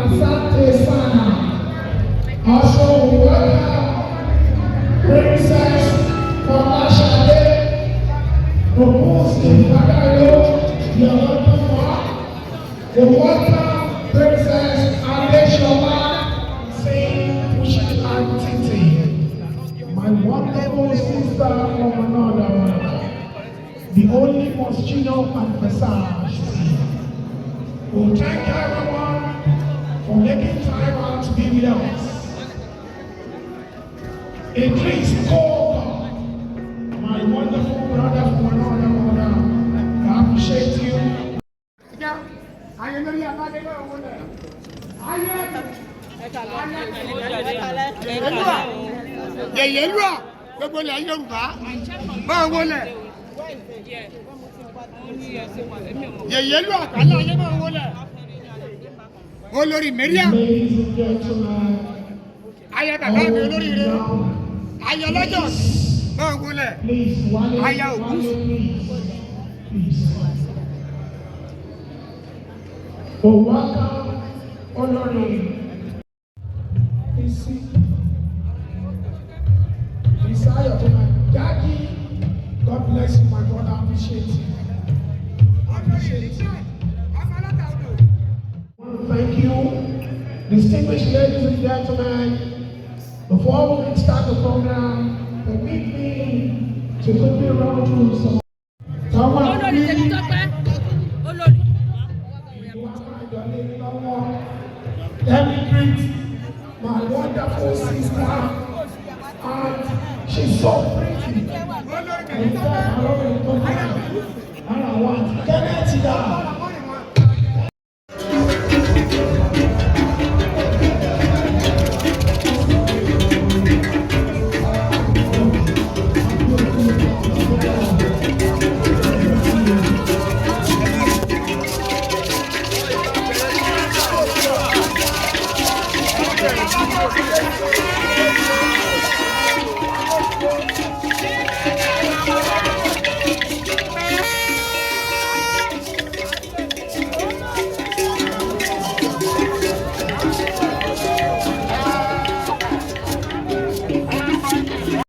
Asante Sana. Also welcome Princess Famashade, OGUNWUSI Fadayo, you're welcome for. The welcome Princess Adeshola, saying Pushi and Titi. My wonderful sister from another mother, the only Moschino and Versace. We'll thank everyone for making time out to be with us. Idris Koga, my wonderful brother from another mother, I appreciate you. Gbogbo ilẹ̀ Yorùbá máa wọlé. Yèyélú àgbàlá ayé máa wọlé. Olori Miriam. Aya bàbá mi olóríire. Aya lọ́jọ́ máa wọlé. Aya Ògúnwùsì. Olori. Desire tonight. Daddy, God bless you, my brother. I appreciate you. Thank you, distinguished ladies and gentlemen. Before we start the program, permit me to quickly run through some. Let me greet my wonderful sister, and she's so pretty. And I want Enitan.